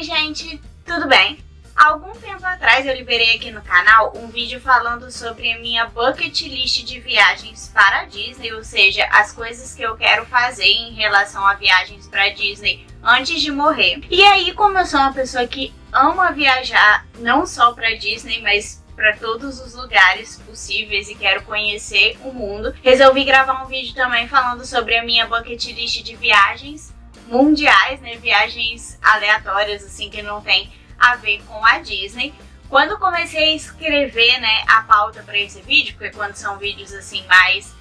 Oi gente, tudo bem? Há algum tempo atrás eu liberei aqui no canal um vídeo falando sobre a minha bucket list de viagens para a Disney, ou seja, as coisas que eu quero fazer em relação a viagens para a Disney antes de morrer. E aí, como eu sou uma pessoa que ama viajar não só para a Disney, mas para todos os lugares possíveis e quero conhecer o mundo, resolvi gravar um vídeo também falando sobre a minha bucket list de viagens mundiais, né? Viagens aleatórias, assim, que não tem a ver com a Disney. Quando comecei a escrever, né, a pauta para esse vídeo, porque quando são vídeos assim mais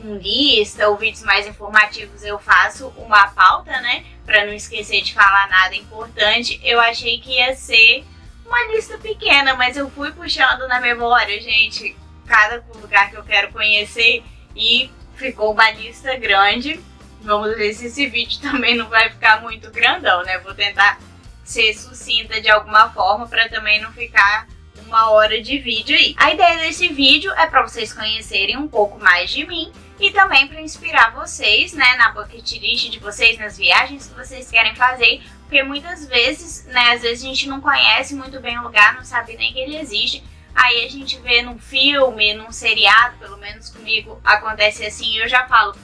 com lista ou vídeos mais informativos eu faço uma pauta, né, para não esquecer de falar nada importante, eu achei que ia ser uma lista pequena, mas eu fui puxando na memória, gente, cada lugar que eu quero conhecer e ficou uma lista grande. Vamos ver se esse vídeo também não vai ficar muito grandão, né? Vou tentar ser sucinta de alguma forma para também não ficar uma hora de vídeo aí. A ideia desse vídeo é para vocês conhecerem um pouco mais de mim e também para inspirar vocês, né, na bucket list de vocês, nas viagens que vocês querem fazer, porque muitas vezes, né, às vezes a gente não conhece muito bem o lugar, não sabe nem que ele existe. Aí a gente vê num filme, num seriado, pelo menos comigo acontece assim, e eu já falo,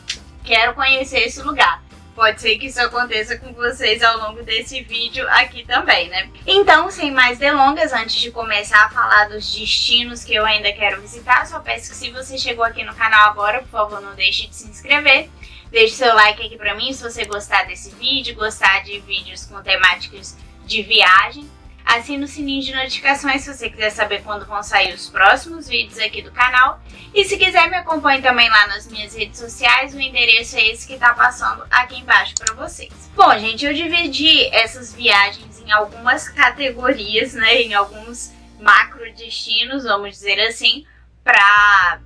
quero conhecer esse lugar. Pode ser que isso aconteça com vocês ao longo desse vídeo aqui também, né? Então, sem mais delongas, antes de começar a falar dos destinos que eu ainda quero visitar, só peço que se você chegou aqui no canal agora, por favor, não deixe de se inscrever. Deixe seu like aqui pra mim se você gostar desse vídeo, gostar de vídeos com temáticas de viagem. Assine o sininho de notificações se você quiser saber quando vão sair os próximos vídeos aqui do canal. E se quiser, me acompanhe também lá nas minhas redes sociais, o endereço é esse que tá passando aqui embaixo para vocês. Bom, gente, eu dividi essas viagens em algumas categorias, né, em alguns macro destinos, vamos dizer assim, para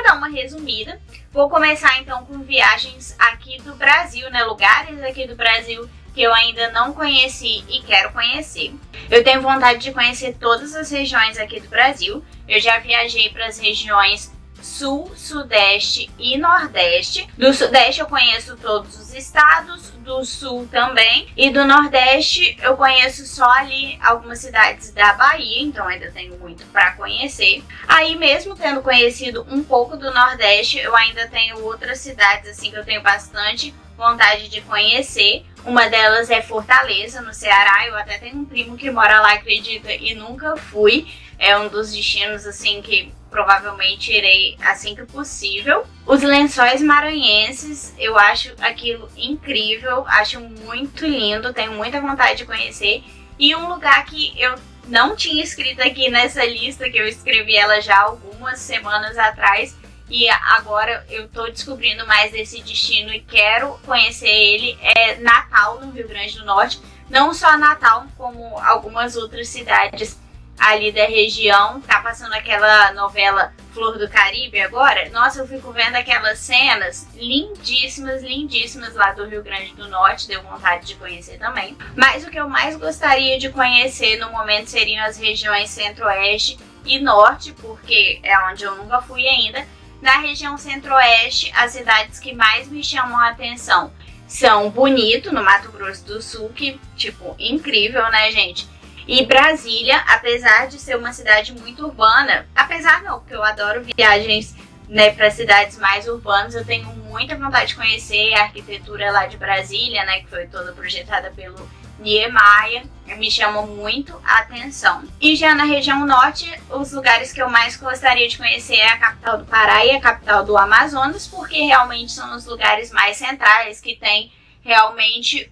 dar uma resumida. Vou começar então com viagens aqui do Brasil, né, lugares aqui do Brasil que eu ainda não conheci e quero conhecer. Eu tenho vontade de conhecer todas as regiões aqui do Brasil. Eu já viajei para as regiões Sul, Sudeste e Nordeste. Do Sudeste eu conheço todos os estados, do Sul também. E do Nordeste eu conheço só ali algumas cidades da Bahia, então ainda tenho muito para conhecer. Aí mesmo tendo conhecido um pouco do Nordeste, eu ainda tenho outras cidades assim que eu tenho bastante vontade de conhecer. Uma delas é Fortaleza, no Ceará. Eu até tenho um primo que mora lá, acredita, e nunca fui. É um dos destinos assim que provavelmente irei assim que possível. Os Lençóis Maranhenses, eu acho aquilo incrível, acho muito lindo, tenho muita vontade de conhecer. E um lugar que eu não tinha escrito aqui nessa lista, que eu escrevi ela já algumas semanas atrás, e agora eu tô descobrindo mais desse destino e quero conhecer ele, é Natal, no Rio Grande do Norte. Não só Natal, como algumas outras cidades ali da região. Tá passando aquela novela Flor do Caribe agora. Nossa, eu fico vendo aquelas cenas lindíssimas, lindíssimas lá do Rio Grande do Norte. Deu vontade de conhecer também. Mas o que eu mais gostaria de conhecer no momento seriam as regiões Centro-Oeste e Norte, porque é onde eu nunca fui ainda. Na região Centro-Oeste, as cidades que mais me chamam a atenção são Bonito, no Mato Grosso do Sul, que, tipo, incrível, né, gente? E Brasília, apesar de ser uma cidade muito urbana, apesar não, porque eu adoro viagens, né, para cidades mais urbanas, eu tenho muita vontade de conhecer a arquitetura lá de Brasília, né, que foi toda projetada pelo Niemeyer, me chamam muito a atenção. E já na região norte, os lugares que eu mais gostaria de conhecer é a capital do Pará e a capital do Amazonas, porque realmente são os lugares mais centrais, que tem realmente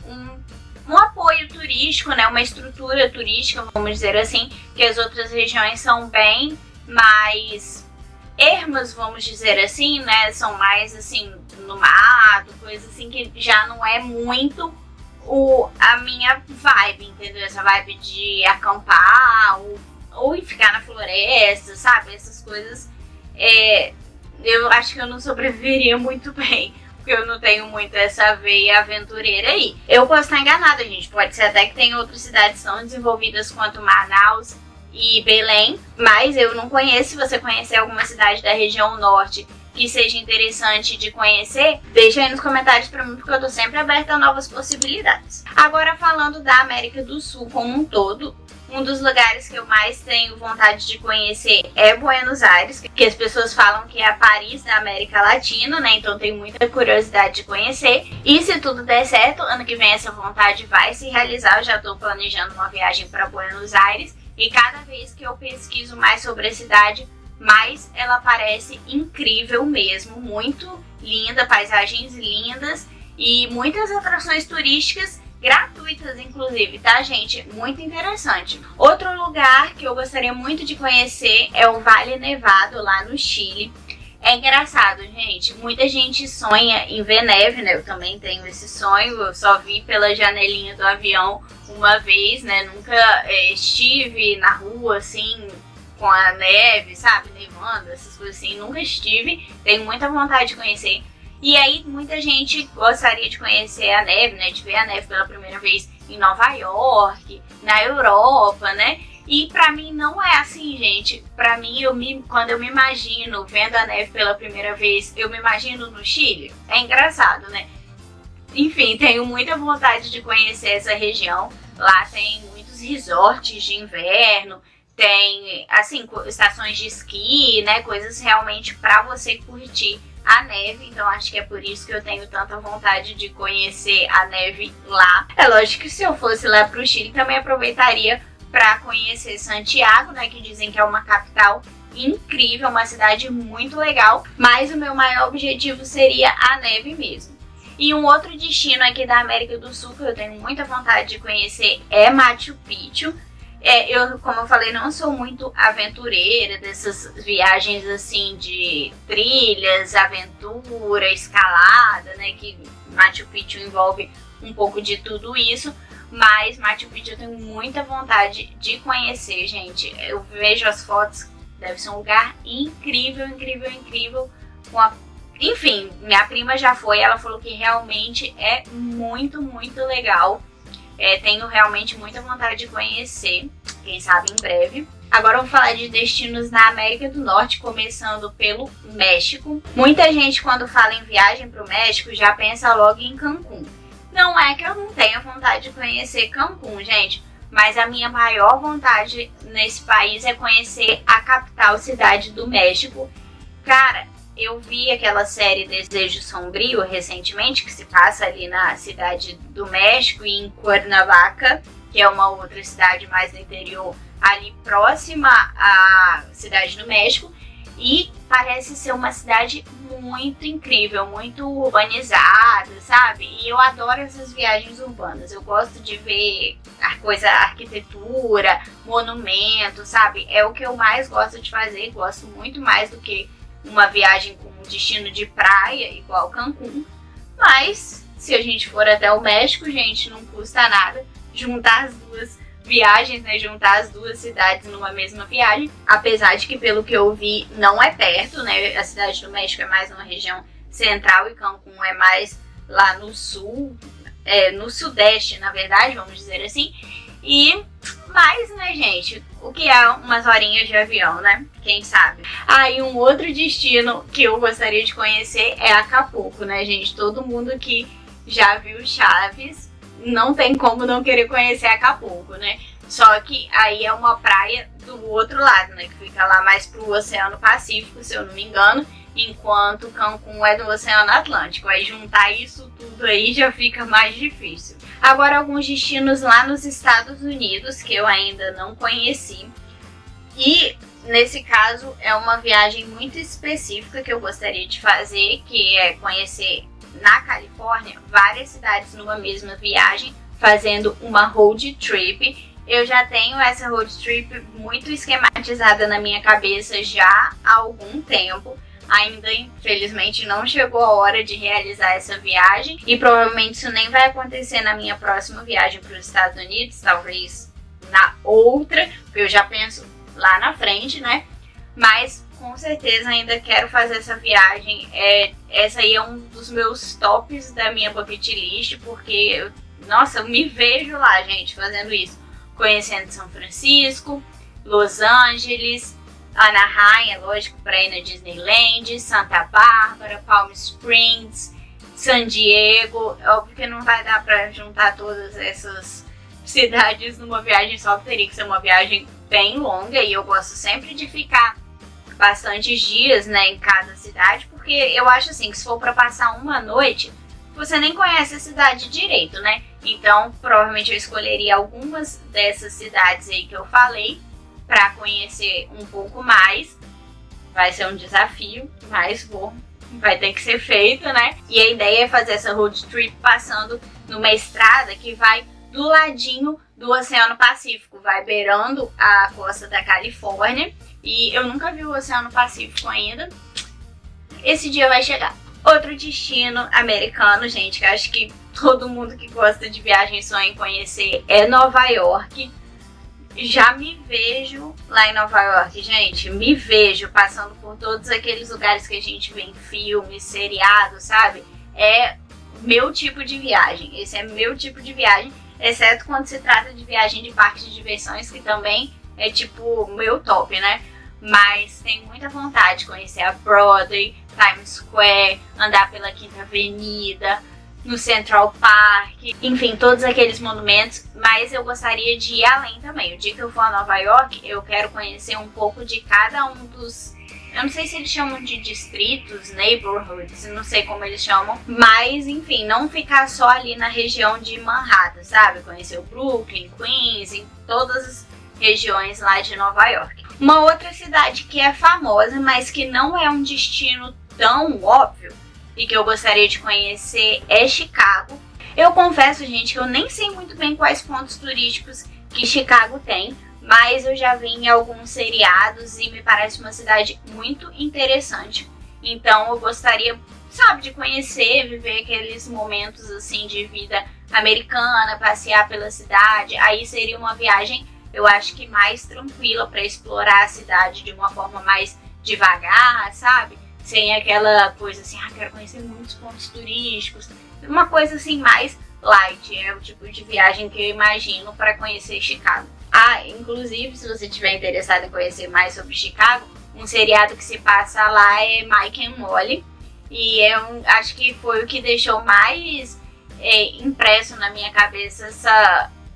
um apoio turístico, né, uma estrutura turística, vamos dizer assim, que as outras regiões são bem mais ermas, vamos dizer assim, né, são mais assim no mato, coisa assim que já não é muito a minha vibe, entendeu? Essa vibe de acampar ou ficar na floresta, sabe? Essas coisas, eu acho que eu não sobreviveria muito bem, porque eu não tenho muito essa veia aventureira aí. Eu posso estar enganada, gente, pode ser até que tem outras cidades tão desenvolvidas quanto Manaus e Belém, mas eu não conheço. Se você conhecer alguma cidade da região norte que seja interessante de conhecer, deixa aí nos comentários pra mim, porque eu tô sempre aberta a novas possibilidades. Agora, falando da América do Sul como um todo, um dos lugares que eu mais tenho vontade de conhecer é Buenos Aires, que as pessoas falam que é a Paris da América Latina, né? Então tenho muita curiosidade de conhecer. E se tudo der certo, ano que vem essa vontade vai se realizar. Eu já estou planejando uma viagem para Buenos Aires. E cada vez que eu pesquiso mais sobre a cidade, mais ela parece incrível mesmo. Muito linda, paisagens lindas e muitas atrações turísticas gratuitas, inclusive, tá, gente? Muito interessante. Outro lugar que eu gostaria muito de conhecer é o Vale Nevado, lá no Chile. É engraçado, gente. Muita gente sonha em ver neve, né? Eu também tenho esse sonho. Eu só vi pela janelinha do avião uma vez, né? Nunca estive na rua, assim, com a neve, sabe? Nevando, essas coisas assim. Nunca estive. Tenho muita vontade de conhecer. E aí muita gente gostaria de conhecer a neve, né, de ver a neve pela primeira vez em Nova York, na Europa, né? E pra mim não é assim, gente. Pra mim, quando eu me imagino vendo a neve pela primeira vez, eu me imagino no Chile. É engraçado, né? Enfim, tenho muita vontade de conhecer essa região. Lá tem muitos resorts de inverno, tem, assim, estações de esqui, né? Coisas realmente pra você curtir a neve, então acho que é por isso que eu tenho tanta vontade de conhecer a neve lá. É lógico que se eu fosse lá pro Chile, também aproveitaria para conhecer Santiago, né, que dizem que é uma capital incrível, uma cidade muito legal, mas o meu maior objetivo seria a neve mesmo. E um outro destino aqui da América do Sul que eu tenho muita vontade de conhecer é Machu Picchu. Eu, como eu falei, não sou muito aventureira dessas viagens assim de trilhas, aventura, escalada, né? Que Machu Picchu envolve um pouco de tudo isso. Mas Machu Picchu eu tenho muita vontade de conhecer, gente. Eu vejo as fotos, deve ser um lugar incrível, incrível, incrível. Enfim, minha prima já foi, ela falou que realmente é muito, muito legal. Tenho realmente muita vontade de conhecer, quem sabe em breve. Agora vamos falar de destinos na América do Norte, começando pelo México. Muita gente, quando fala em viagem para o México, já pensa logo em Cancún. Não é que eu não tenha vontade de conhecer Cancún, gente, mas a minha maior vontade nesse país é conhecer a capital cidade do México. Cara, eu vi aquela série Desejo Sombrio recentemente, que se passa ali na cidade do México e em Cuernavaca, que é uma outra cidade mais do interior, ali próxima à cidade do México. E parece ser uma cidade muito incrível, muito urbanizada, sabe? E eu adoro essas viagens urbanas. Eu gosto de ver arquitetura, monumentos, sabe? É o que eu mais gosto de fazer. Gosto muito mais do que uma viagem com um destino de praia, igual Cancún. Mas, se a gente for até o México, gente, não custa nada juntar as duas viagens, né? Juntar as duas cidades numa mesma viagem. Apesar de que, pelo que eu vi, não é perto, né? A cidade do México é mais numa região central e Cancún é mais lá no sul, no sudeste, na verdade, vamos dizer assim. Mas, né, gente, o que é umas horinhas de avião, né? Quem sabe? E um outro destino que eu gostaria de conhecer é Acapulco, né, gente? Todo mundo que já viu Chaves não tem como não querer conhecer Acapulco, né? Só que aí é uma praia do outro lado, né? Que fica lá mais pro Oceano Pacífico, se eu não me engano, enquanto Cancún é do Oceano Atlântico. Aí juntar isso tudo aí já fica mais difícil. Agora, alguns destinos lá nos Estados Unidos que eu ainda não conheci. E, nesse caso, é uma viagem muito específica que eu gostaria de fazer, que é conhecer na Califórnia várias cidades numa mesma viagem, fazendo uma road trip. Eu já tenho essa road trip muito esquematizada na minha cabeça já há algum tempo. Ainda, infelizmente, não chegou a hora de realizar essa viagem e provavelmente isso nem vai acontecer na minha próxima viagem para os Estados Unidos, talvez na outra, porque eu já penso lá na frente, né? Mas com certeza ainda quero fazer essa viagem. Essa aí é um dos meus tops da minha bucket list, porque, nossa, eu me vejo lá, gente, fazendo isso. Conhecendo São Francisco, Los Angeles, Anaheim, é lógico, para ir na Disneyland, Santa Bárbara, Palm Springs, San Diego. Óbvio que não vai dar para juntar todas essas cidades numa viagem só, teria que ser uma viagem bem longa, e eu gosto sempre de ficar bastantes dias, né, em cada cidade, porque eu acho assim que se for para passar uma noite, você nem conhece a cidade direito, né? Então, provavelmente eu escolheria algumas dessas cidades aí que eu falei para conhecer um pouco mais. Vai ser um desafio, mas vai ter que ser feito, né? E a ideia é fazer essa road trip passando numa estrada que vai do ladinho do Oceano Pacífico, vai beirando a costa da Califórnia. E eu nunca vi o Oceano Pacífico ainda. Esse dia vai chegar. Outro destino americano, gente, que eu acho que todo mundo que gosta de viagem sonha em conhecer, é Nova York. Já me vejo lá em Nova York, gente. Me vejo passando por todos aqueles lugares que a gente vê em filmes, seriados, sabe? É meu tipo de viagem. Esse é meu tipo de viagem, exceto quando se trata de viagem de parque de diversões, que também é tipo meu top, né? Mas tenho muita vontade de conhecer a Broadway, Times Square, andar pela Quinta Avenida, no Central Park, enfim, todos aqueles monumentos, mas eu gostaria de ir além também. O dia que eu for a Nova York, eu quero conhecer um pouco de cada um dos... Eu não sei se eles chamam de distritos, neighborhoods, não sei como eles chamam, mas enfim, não ficar só ali na região de Manhattan, sabe? Conhecer o Brooklyn, Queens, em todas as regiões lá de Nova York. Uma outra cidade que é famosa, mas que não é um destino tão óbvio e que eu gostaria de conhecer, é Chicago. Eu confesso, gente, que eu nem sei muito bem quais pontos turísticos que Chicago tem, mas eu já vi em alguns seriados e me parece uma cidade muito interessante. Então eu gostaria, sabe, de conhecer, viver aqueles momentos assim de vida americana, passear pela cidade. Aí seria uma viagem, eu acho que mais tranquila para explorar a cidade de uma forma mais devagar, sabe? Sem aquela coisa assim, quero conhecer muitos pontos turísticos. Uma coisa assim mais light, é o tipo de viagem que eu imagino para conhecer Chicago. Inclusive, se você estiver interessado em conhecer mais sobre Chicago, um seriado que se passa lá é Mike and Molly. E acho que foi o que deixou mais impresso na minha cabeça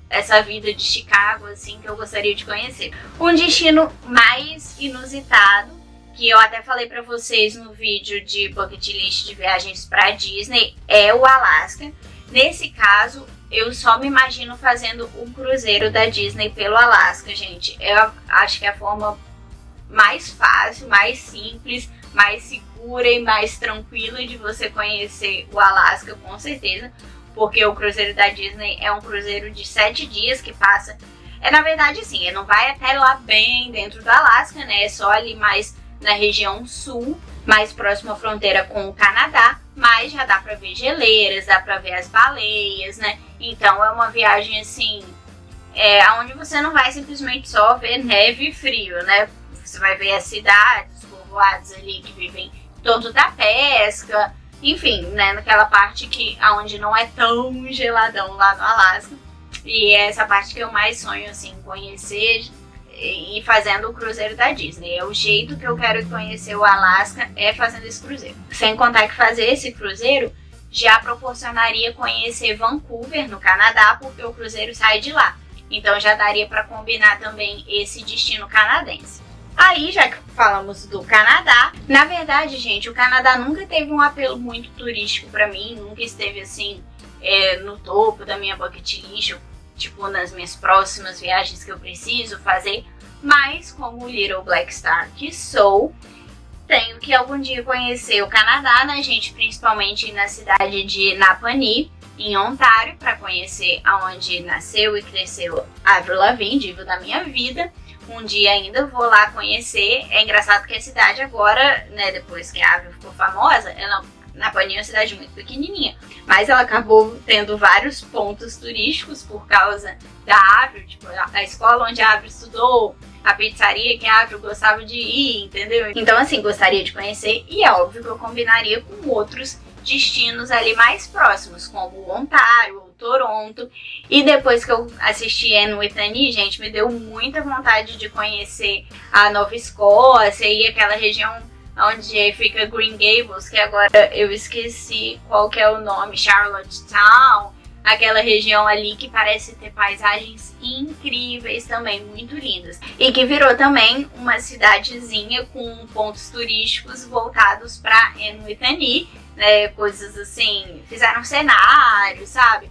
essa vida de Chicago, assim, que eu gostaria de conhecer. Um destino mais inusitado, que eu até falei pra vocês no vídeo de bucket list de viagens pra Disney, é o Alasca. Nesse caso, eu só me imagino fazendo um cruzeiro da Disney pelo Alasca, gente. Eu acho que é a forma mais fácil, mais simples, mais segura e mais tranquila de você conhecer o Alasca, com certeza. Porque o cruzeiro da Disney é um cruzeiro de 7 dias que passa... na verdade, assim, ele não vai até lá bem dentro do Alasca, né? É só ali mais na região sul, mais próximo à fronteira com o Canadá. Mas já dá pra ver geleiras, dá pra ver as baleias, né? Então é uma viagem, assim, onde você não vai simplesmente só ver neve e frio, né? Você vai ver as cidades, os povoados ali que vivem todo da pesca... Enfim, né, naquela parte onde não é tão geladão lá no Alasca. E é essa parte que eu mais sonho, assim, conhecer e fazendo o cruzeiro da Disney. É o jeito que eu quero conhecer o Alasca, é fazendo esse cruzeiro. Sem contar que fazer esse cruzeiro já proporcionaria conhecer Vancouver, no Canadá, porque o cruzeiro sai de lá. Então já daria para combinar também esse destino canadense. Aí, já que falamos do Canadá, na verdade, gente, o Canadá nunca teve um apelo muito turístico pra mim, nunca esteve assim no topo da minha bucket list, tipo nas minhas próximas viagens que eu preciso fazer, mas como Little Black Star que sou, tenho que algum dia conhecer o Canadá, né, gente, principalmente na cidade de Napanee, em Ontário, para conhecer aonde nasceu e cresceu Avril Lavigne, diva da minha vida. Um dia ainda vou lá conhecer. É engraçado que a cidade agora, né, depois que a Avril ficou famosa, Napanee é uma cidade muito pequenininha, mas ela acabou tendo vários pontos turísticos por causa da Avril, tipo a escola onde a Avril estudou, a pizzaria que a Avril gostava de ir, entendeu? Então, assim, gostaria de conhecer, e é óbvio que eu combinaria com outros destinos ali mais próximos, como Ontário ou Toronto. E depois que eu assisti Anne with Annie, gente, me deu muita vontade de conhecer a Nova Escócia e aquela região onde fica Green Gables, que agora eu esqueci qual que é o nome, Charlottetown, aquela região ali que parece ter paisagens incríveis também, muito lindas. E que virou também uma cidadezinha com pontos turísticos voltados para Anne with Annie, né, coisas assim, fizeram cenários, sabe?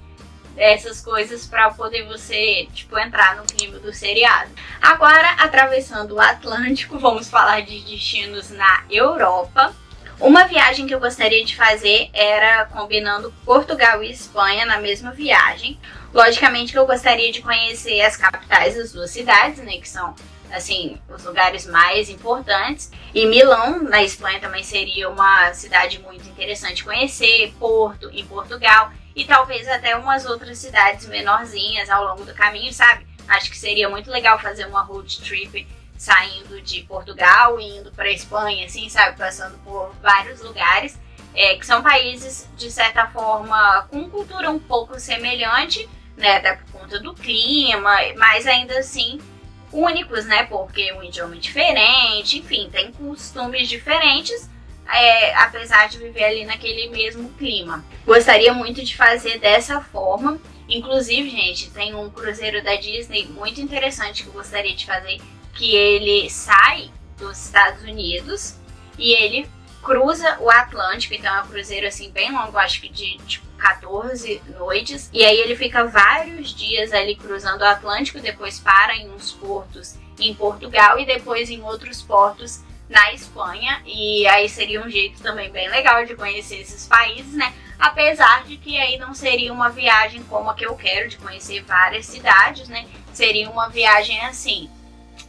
Essas coisas para poder você, tipo, entrar no clima do seriado. Agora, atravessando o Atlântico, vamos falar de destinos na Europa. Uma viagem que eu gostaria de fazer era combinando Portugal e Espanha na mesma viagem. Logicamente que eu gostaria de conhecer as capitais das duas cidades, né, que são, assim, os lugares mais importantes. E Milão, na Espanha, também seria uma cidade muito interessante conhecer. Porto, em Portugal. E talvez até umas outras cidades menorzinhas ao longo do caminho, sabe? Acho que seria muito legal fazer uma road trip saindo de Portugal e indo para Espanha, assim, sabe? Passando por vários lugares, que são países, de certa forma, com cultura um pouco semelhante, né? Até por conta do clima, mas ainda assim únicos, né? Porque um idioma é diferente, enfim, tem costumes diferentes. Apesar de viver ali naquele mesmo clima. Gostaria muito de fazer dessa forma. Inclusive, gente, tem um cruzeiro da Disney muito interessante que eu gostaria de fazer, que ele sai dos Estados Unidos e ele cruza o Atlântico. Então é um cruzeiro assim bem longo, acho que de tipo 14 noites. E aí ele fica vários dias ali cruzando o Atlântico, depois para em uns portos em Portugal e depois em outros portos na Espanha, e aí seria um jeito também bem legal de conhecer esses países, né? Apesar de que aí não seria uma viagem como a que eu quero, de conhecer várias cidades, né? Seria uma viagem assim,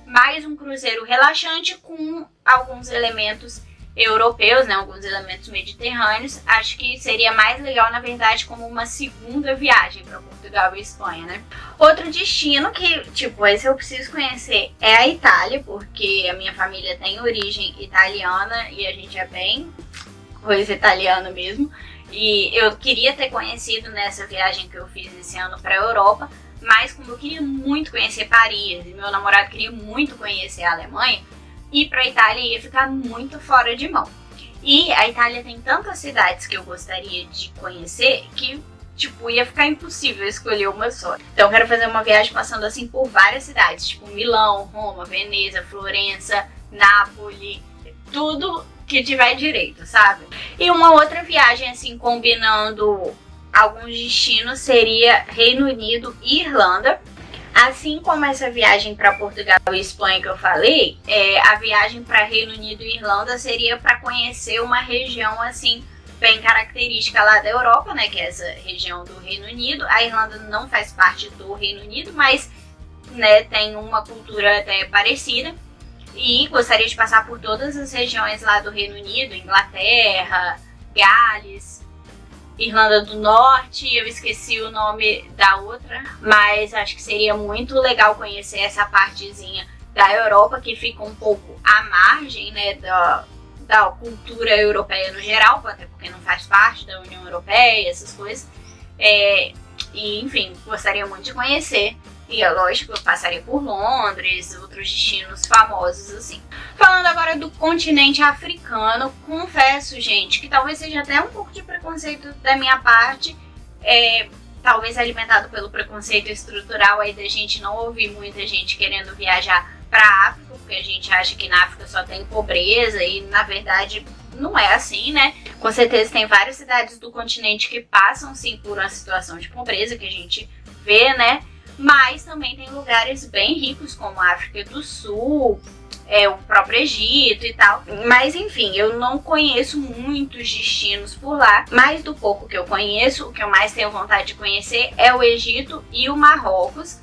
mais um cruzeiro relaxante com alguns elementos europeus, né? Alguns elementos mediterrâneos. Acho que seria mais legal, na verdade, como uma segunda viagem para Portugal e Espanha, né? Outro destino que, tipo, esse eu preciso conhecer é a Itália, porque a minha família tem origem italiana e a gente é bem coisa italiana mesmo. E eu queria ter conhecido nessa viagem que eu fiz esse ano para a Europa, mas como eu queria muito conhecer Paris e meu namorado queria muito conhecer a Alemanha, ir para a Itália ia ficar muito fora de mão. E a Itália tem tantas cidades que eu gostaria de conhecer que, tipo, ia ficar impossível escolher uma só. Então eu quero fazer uma viagem passando assim por várias cidades, tipo Milão, Roma, Veneza, Florença, Nápoles, tudo que tiver direito, sabe? E uma outra viagem assim combinando alguns destinos seria Reino Unido e Irlanda. Assim como essa viagem para Portugal e Espanha que eu falei, a viagem para Reino Unido e Irlanda seria para conhecer uma região assim bem característica lá da Europa, né, que é essa região do Reino Unido. A Irlanda não faz parte do Reino Unido, mas, né, tem uma cultura até parecida. E gostaria de passar por todas as regiões lá do Reino Unido, Inglaterra, Gales, Irlanda do Norte, eu esqueci o nome da outra, mas acho que seria muito legal conhecer essa partezinha da Europa que fica um pouco à margem, né, da cultura europeia no geral, até porque não faz parte da União Europeia, essas coisas. E, enfim, gostaria muito de conhecer. E é lógico, eu passaria por Londres, outros destinos famosos assim. Falando agora do continente africano, confesso, gente, que talvez seja até um pouco de preconceito da minha parte, talvez alimentado pelo preconceito estrutural aí da gente não ouvir muita gente querendo viajar para a África, porque a gente acha que na África só tem pobreza e na verdade não é assim, né? Com certeza tem várias cidades do continente que passam sim por uma situação de pobreza que a gente vê, né? Mas também tem lugares bem ricos como a África do Sul, o próprio Egito e tal. Mas enfim, eu não conheço muitos destinos por lá. Mas do pouco que eu conheço, o que eu mais tenho vontade de conhecer é o Egito e o Marrocos.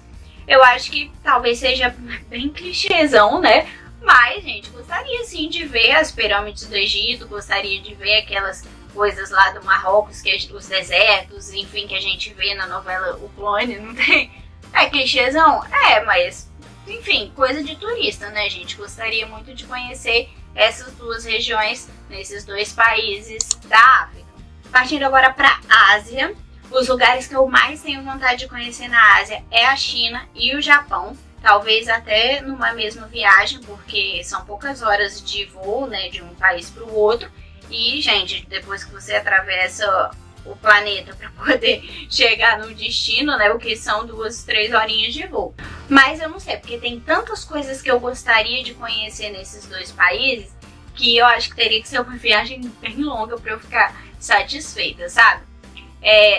Eu acho que talvez seja bem clichêzão, né? Mas, gente, gostaria sim de ver as pirâmides do Egito, gostaria de ver aquelas coisas lá do Marrocos, que os desertos, enfim, que a gente vê na novela O Clone, não tem? É clichêzão? Mas, enfim, coisa de turista, né, gente? Gostaria muito de conhecer essas duas regiões, nesses dois países da África. Partindo agora para Ásia, os lugares que eu mais tenho vontade de conhecer na Ásia é a China e o Japão. Talvez até numa mesma viagem, porque são poucas horas de voo, né, de um país para o outro. E, gente, depois que você atravessa o planeta para poder chegar no destino, né, o que são 2, 3 horinhas de voo. Mas eu não sei, porque tem tantas coisas que eu gostaria de conhecer nesses 2 países, que eu acho que teria que ser uma viagem bem longa para eu ficar satisfeita, sabe?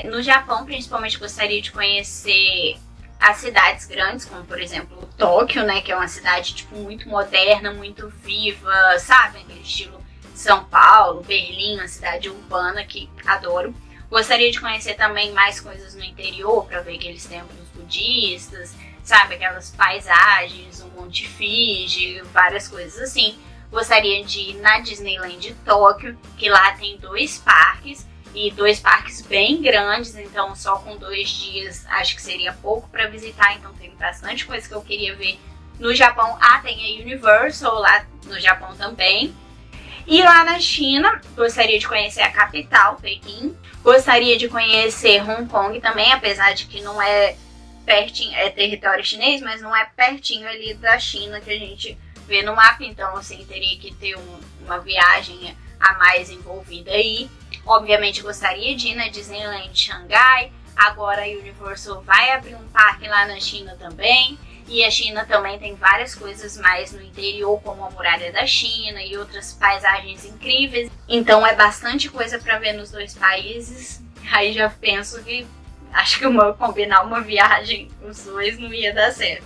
No Japão, principalmente, gostaria de conhecer as cidades grandes, como por exemplo Tóquio, né, que é uma cidade tipo muito moderna, muito viva, sabe, aquele estilo São Paulo, Berlim, uma cidade urbana que adoro. Gostaria de conhecer também mais coisas no interior, para ver aqueles templos budistas, sabe, aquelas paisagens, o Monte Fuji, várias coisas assim. Gostaria de ir na Disneyland Tóquio, que lá tem 2 parques, e 2 parques bem grandes, então só com 2 dias acho que seria pouco para visitar, então tem bastante coisa que eu queria ver no Japão. Tem a Universal lá no Japão também. E lá na China, gostaria de conhecer a capital, Pequim. Gostaria de conhecer Hong Kong também, apesar de que não é pertinho, é território chinês, mas não é pertinho ali da China que a gente vê no mapa, então assim, teria que ter uma viagem a mais envolvida aí. Obviamente gostaria de ir na Disneyland Xangai, agora a Universal vai abrir um parque lá na China também, e a China também tem várias coisas mais no interior, como a Muralha da China e outras paisagens incríveis, então é bastante coisa para ver nos 2 países. Aí já penso que acho que combinar uma viagem, os 2 não ia dar certo,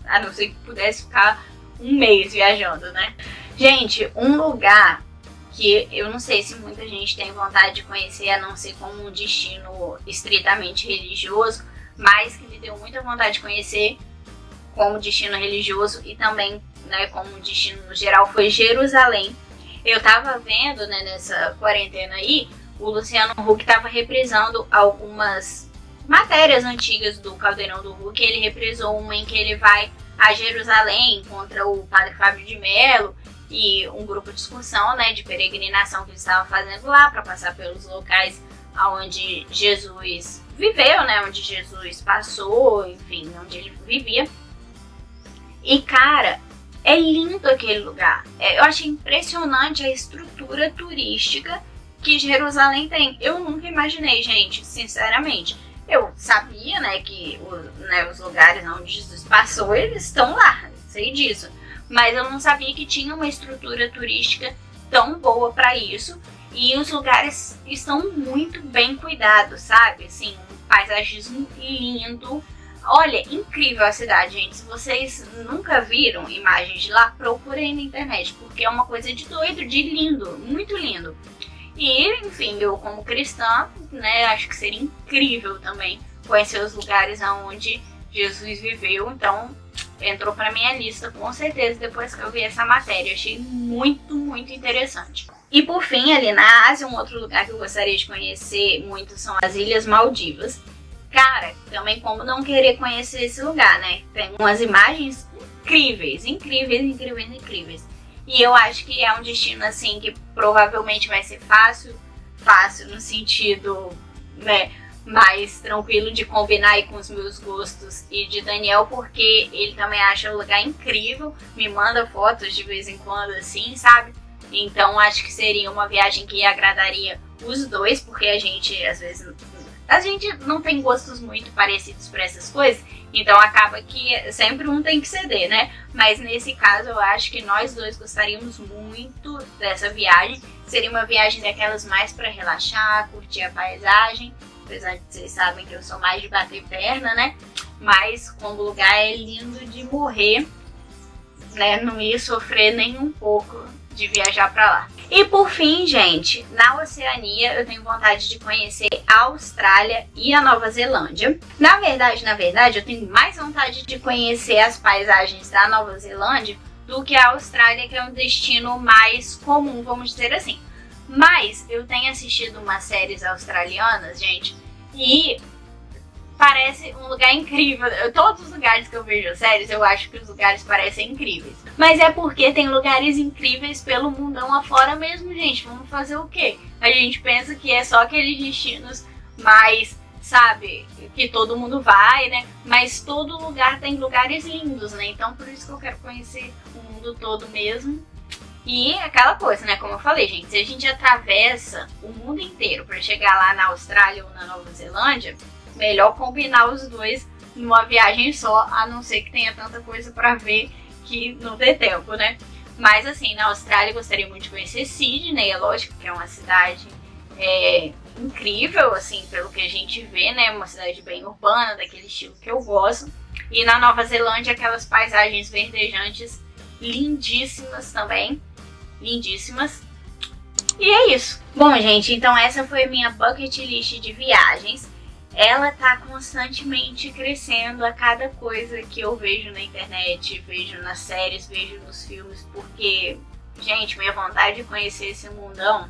a não ser que pudesse ficar um mês viajando, né? Gente, um lugar que eu não sei se muita gente tem vontade de conhecer, a não ser como um destino estritamente religioso, mas que me deu muita vontade de conhecer como destino religioso e também, né, como um destino no geral, foi Jerusalém. Eu tava vendo, né, nessa quarentena aí, o Luciano Huck tava reprisando algumas matérias antigas do Caldeirão do Huck. Ele reprisou uma em que ele vai a Jerusalém, encontra o padre Fábio de Mello e um grupo de excursão, né, de peregrinação que eles estavam fazendo lá para passar pelos locais onde Jesus viveu, né, onde Jesus passou, enfim, onde ele vivia. E cara, é lindo aquele lugar. Eu achei impressionante a estrutura turística que Jerusalém tem. Eu nunca imaginei, gente, sinceramente. Eu sabia, né, que os lugares onde Jesus passou, eles estão lá, sei disso. Mas eu não sabia que tinha uma estrutura turística tão boa para isso. E os lugares estão muito bem cuidados, sabe? Assim, um paisagismo lindo. Olha, incrível a cidade, gente. Se vocês nunca viram imagens de lá, procurem na internet, porque é uma coisa de doido, de lindo, muito lindo. E, enfim, eu como cristã, né, acho que seria incrível também conhecer os lugares onde Jesus viveu. Então, entrou para minha lista, com certeza, depois que eu vi essa matéria. Achei muito, muito interessante. E por fim, ali na Ásia, um outro lugar que eu gostaria de conhecer muito são as Ilhas Maldivas. Cara, também como não querer conhecer esse lugar, né? Tem umas imagens incríveis, incríveis, incríveis, incríveis. E eu acho que é um destino, assim, que provavelmente vai ser fácil no sentido, né, mais tranquilo de combinar aí com os meus gostos e de Daniel, porque ele também acha o lugar incrível, me manda fotos de vez em quando, assim, sabe? Então acho que seria uma viagem que agradaria os 2, porque a gente, às vezes, a gente não tem gostos muito parecidos para essas coisas, então acaba que sempre um tem que ceder, né? Mas nesse caso eu acho que nós 2 gostaríamos muito dessa viagem. Seria uma viagem daquelas mais para relaxar, curtir a paisagem, apesar de vocês sabem que eu sou mais de bater perna, né? Mas como o lugar é lindo de morrer, né? Não ia sofrer nem um pouco de viajar para lá. E por fim, gente, na Oceania eu tenho vontade de conhecer a Austrália e a Nova Zelândia. Na verdade, eu tenho mais vontade de conhecer as paisagens da Nova Zelândia do que a Austrália, que é um destino mais comum, vamos dizer assim. Mas eu tenho assistido umas séries australianas, gente, e parece um lugar incrível. Todos os lugares que eu vejo séries, eu acho que os lugares parecem incríveis. Mas é porque tem lugares incríveis pelo mundão afora mesmo, gente. Vamos fazer o quê? a gente pensa que é só aqueles destinos mais, sabe, que todo mundo vai, né? Mas todo lugar tem lugares lindos, né? Então por isso que eu quero conhecer o mundo todo mesmo. E aquela coisa, né? Como eu falei, gente, se a gente atravessa o mundo inteiro para chegar lá na Austrália ou na Nova Zelândia, melhor combinar os dois numa viagem só, a não ser que tenha tanta coisa para ver que não dê tempo, né? Mas assim, na Austrália eu gostaria muito de conhecer Sydney, é lógico que é uma cidade incrível, assim, pelo que a gente vê, né? Uma cidade bem urbana, daquele estilo que eu gosto. E na Nova Zelândia, aquelas paisagens verdejantes lindíssimas também. Lindíssimas. E é isso. Bom, gente, então essa foi a minha bucket list de viagens. Ela tá constantemente crescendo a cada coisa que eu vejo na internet, vejo nas séries, vejo nos filmes, porque, gente, minha vontade de conhecer esse mundão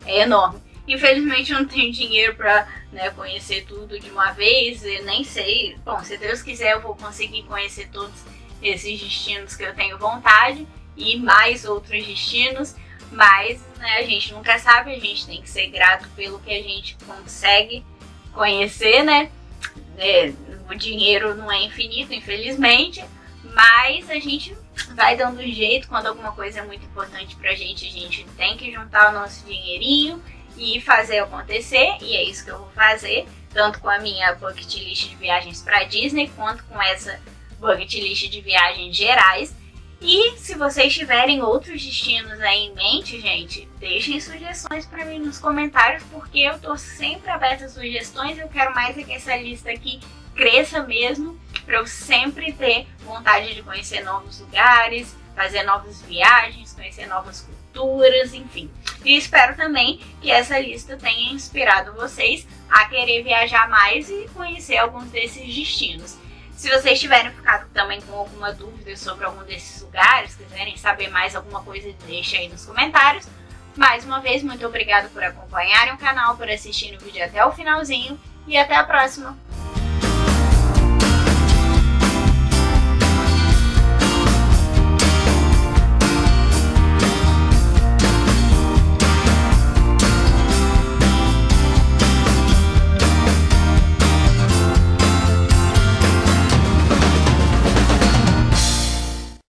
é enorme. Infelizmente eu não tenho dinheiro pra, né, conhecer tudo de uma vez, eu nem sei. Bom, se Deus quiser eu vou conseguir conhecer todos esses destinos que eu tenho vontade e mais outros destinos, mas, né, a gente nunca sabe, a gente tem que ser grato pelo que a gente consegue conhecer, né? O dinheiro não é infinito, infelizmente, mas a gente vai dando um jeito. Quando alguma coisa é muito importante pra gente, a gente tem que juntar o nosso dinheirinho e fazer acontecer, e é isso que eu vou fazer, tanto com a minha bucket list de viagens pra Disney, quanto com essa bucket list de viagens gerais. E se vocês tiverem outros destinos aí em mente, gente, deixem sugestões pra mim nos comentários, porque eu tô sempre aberta a sugestões. Eu quero mais é que essa lista aqui cresça mesmo, pra eu sempre ter vontade de conhecer novos lugares, fazer novas viagens, conhecer novas culturas, enfim. E espero também que essa lista tenha inspirado vocês a querer viajar mais e conhecer alguns desses destinos. Se vocês tiverem ficado também com alguma dúvida sobre algum desses lugares, quiserem saber mais alguma coisa, deixa aí nos comentários. Mais uma vez, muito obrigada por acompanharem o canal, por assistirem o vídeo até o finalzinho e até a próxima!